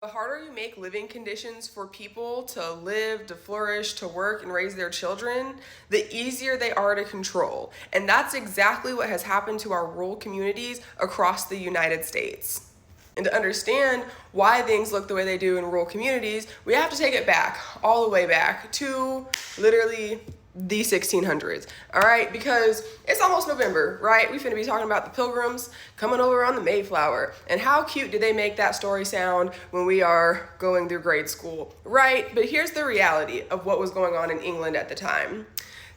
The harder you make living conditions for people to live, to flourish, to work, and raise their children, the easier they are to control. And that's exactly what has happened to our rural communities across the United States. And to understand why things look the way they do in rural communities, we have to take it back, all the way back to literally the 1600s. All right, because it's almost November, right? We finna be talking about the Pilgrims coming over on the Mayflower, and how cute did they make that story sound when we are going through grade school, right? But here's the reality of what was going on in England at the time.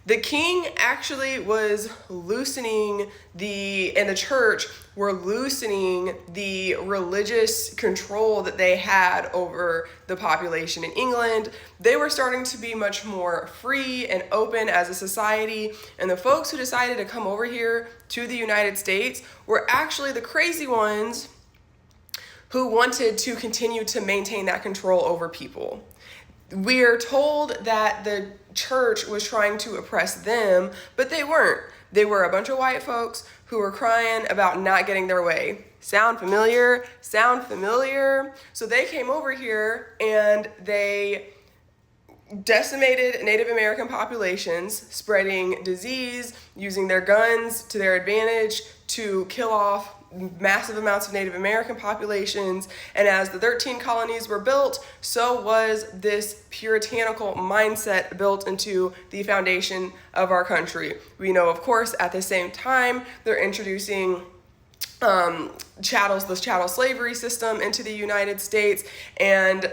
The king actually was loosening and the church were loosening the religious control that they had over the population in England. They were starting to be much more free and open as a society, and the folks who decided to come over here to the United States were actually the crazy ones who wanted to continue to maintain that control over people. We're told that the church was trying to oppress them, but they weren't. They were a bunch of white folks who were crying about not getting their way. Sound familiar? Sound familiar? So they came over here and they decimated Native American populations, spreading disease, using their guns to their advantage to kill off massive amounts of Native American populations. And as the 13 colonies were built, so was this puritanical mindset built into the foundation of our country. We know, of course, at the same time, they're introducing the chattel slavery system into the United States, and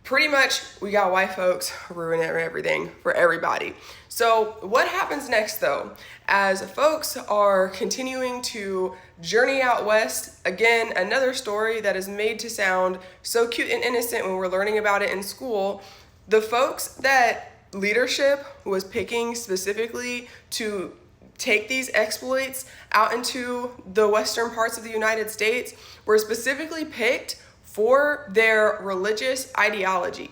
pretty much we got white folks ruining everything for everybody. So what happens next, though, as folks are continuing to journey out west? Again, another story that is made to sound so cute and innocent when we're learning about it in school. The folks that leadership was picking specifically to take these exploits out into the western parts of the United States were specifically picked for their religious ideology.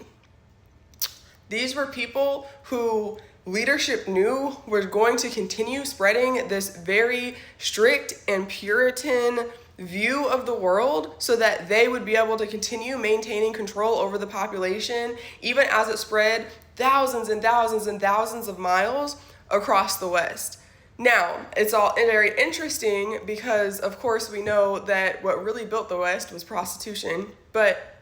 These were people who leadership knew were going to continue spreading this very strict and Puritan view of the world so that they would be able to continue maintaining control over the population, even as it spread thousands and thousands and thousands of miles across the West. Now, it's all very interesting because, of course, we know that what really built the West was prostitution, but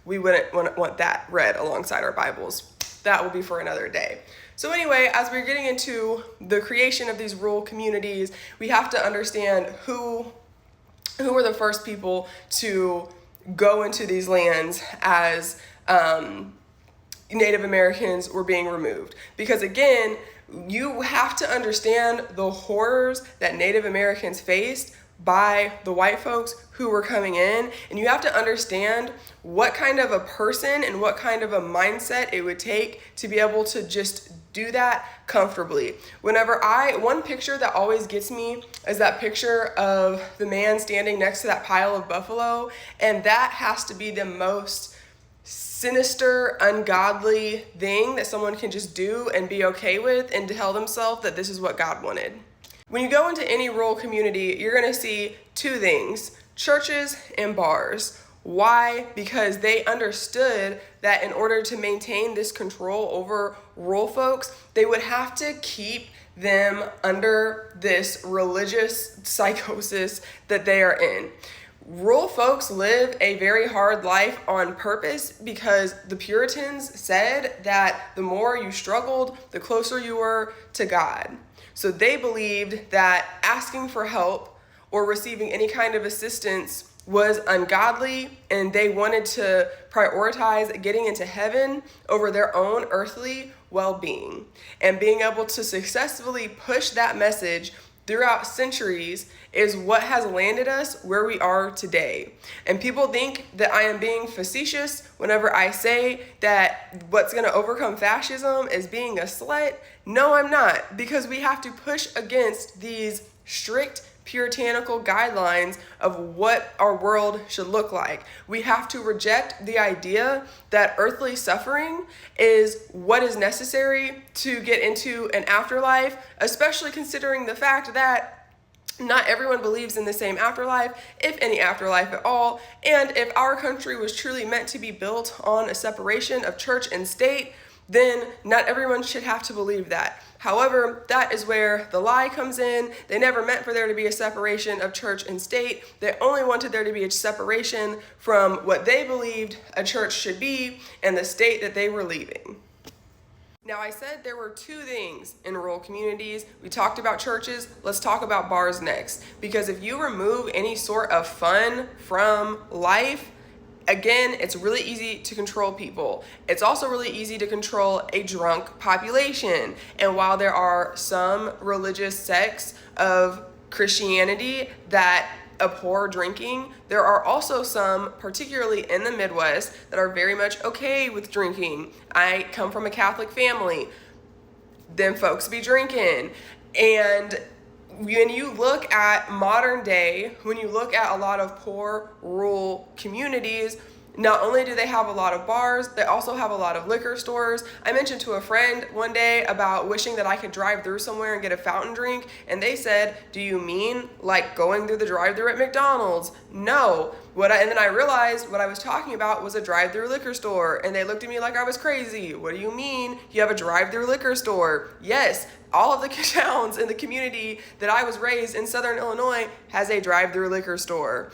we wouldn't want that read alongside our Bibles. That will be for another day. So anyway, as we're getting into the creation of these rural communities, we have to understand who were the first people to go into these lands as Native Americans were being removed. Because again, you have to understand the horrors that Native Americans faced by the white folks who were coming in, and you have to understand what kind of a person and what kind of a mindset it would take to be able to just do that comfortably. One picture that always gets me is that picture of the man standing next to that pile of buffalo, and that has to be the most sinister, ungodly thing that someone can just do and be okay with and tell themselves that this is what God wanted. When you go into any rural community, you're going to see two things: churches and bars. Why? Because they understood that in order to maintain this control over rural folks, they would have to keep them under this religious psychosis that they are in. Rural folks live a very hard life on purpose because the Puritans said that the more you struggled, the closer you were to God. So they believed that asking for help or receiving any kind of assistance was ungodly, and they wanted to prioritize getting into heaven over their own earthly well-being. And being able to successfully push that message throughout centuries is what has landed us where we are today. And people think that I am being facetious whenever I say that what's going to overcome fascism is being a slut. No, I'm not, because we have to push against these strict puritanical guidelines of what our world should look like. We have to reject the idea that earthly suffering is what is necessary to get into an afterlife, especially considering the fact that Not everyone believes in the same afterlife, if any afterlife at all, and if our country was truly meant to be built on a separation of church and state, then not everyone should have to believe that. However, that is where the lie comes in. They never meant for there to be a separation of church and state. They only wanted there to be a separation from what they believed a church should be and the state that they were leaving. Now, I said there were two things in rural communities. We talked about churches. Let's talk about bars next. Because if you remove any sort of fun from life, again, it's really easy to control people. It's also really easy to control a drunk population. And while there are some religious sects of Christianity that abhor drinking, there are also some, particularly in the Midwest, that are very much okay with drinking. I come from a Catholic family. Them folks be drinking. And when you look at modern day, when you look at a lot of poor rural communities, not only do they have a lot of bars, they also have a lot of liquor stores. I mentioned to a friend one day about wishing that I could drive through somewhere and get a fountain drink, and they said, "Do you mean like going through the drive-through at McDonald's?" No. And then I realized what I was talking about was a drive-through liquor store, and they looked at me like I was crazy. "What do you mean you have a drive-through liquor store?" Yes, all of the towns in the community that I was raised in Southern Illinois has a drive-through liquor store.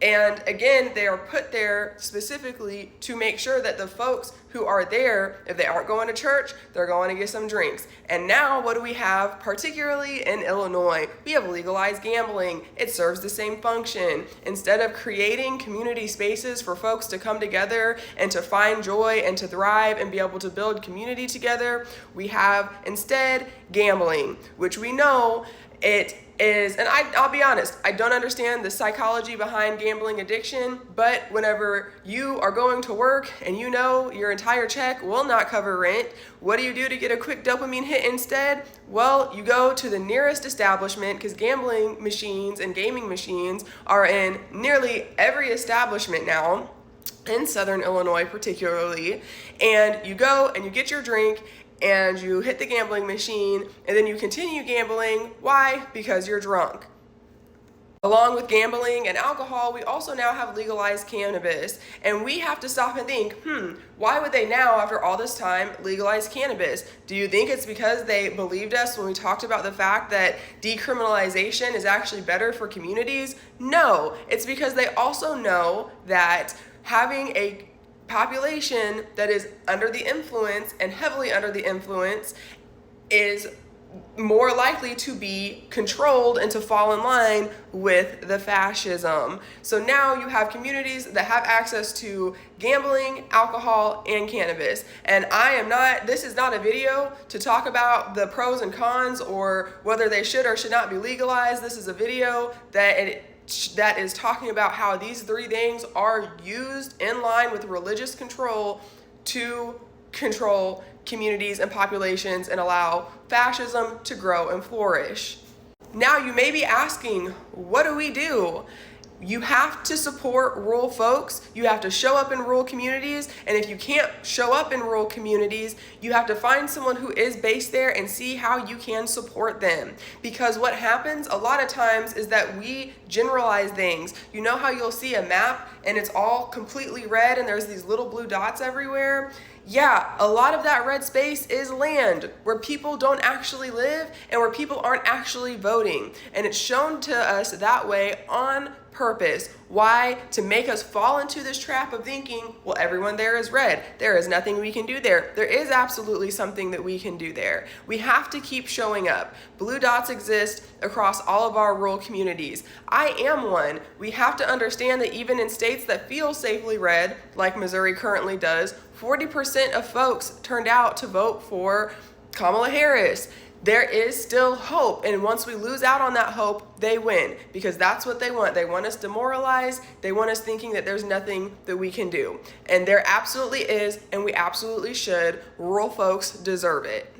And again, they are put there specifically to make sure that the folks who are there, if they aren't going to church, they're going to get some drinks. And now what do we have, particularly in Illinois? We have legalized gambling. It serves the same function. Instead of creating community spaces for folks to come together and to find joy and to thrive and be able to build community together, we have instead gambling, which we know it is, and I'll be honest, I don't understand the psychology behind gambling addiction, but whenever you are going to work and you know your entire check will not cover rent, what do you do to get a quick dopamine hit instead? Well, you go to the nearest establishment, because gambling machines and gaming machines are in nearly every establishment now, in Southern Illinois particularly, and you go and you get your drink and you hit the gambling machine, and then you continue gambling. Why? Because you're drunk. Along with gambling and alcohol, we also now have legalized cannabis. And we have to stop and think, why would they now, after all this time, legalize cannabis? Do you think it's because they believed us when we talked about the fact that decriminalization is actually better for communities? No, it's because they also know that having a population that is under the influence and heavily under the influence is more likely to be controlled and to fall in line with the fascism. So now you have communities that have access to gambling, alcohol, and cannabis. And this is not a video to talk about the pros and cons or whether they should or should not be legalized. This is a video that is talking about how these three things are used in line with religious control to control communities and populations and allow fascism to grow and flourish. Now you may be asking, what do we do? You have to support rural folks. You have to show up in rural communities. And if you can't show up in rural communities, you have to find someone who is based there and see how you can support them. Because what happens a lot of times is that we generalize things. You know how you'll see a map and it's all completely red and there's these little blue dots everywhere? Yeah, a lot of that red space is land where people don't actually live and where people aren't actually voting. And it's shown to us that way on purpose. Why? To make us fall into this trap of thinking, well, everyone there is red. There is nothing we can do there. There is absolutely something that we can do there. We have to keep showing up. Blue dots exist across all of our rural communities. I am one. We have to understand that even in states that feel safely red, like Missouri currently does, 40% of folks turned out to vote for Kamala Harris. There is still hope, and once we lose out on that hope, they win, because that's what they want. They want us demoralized. They want us thinking that there's nothing that we can do. And there absolutely is, and we absolutely should. Rural folks deserve it.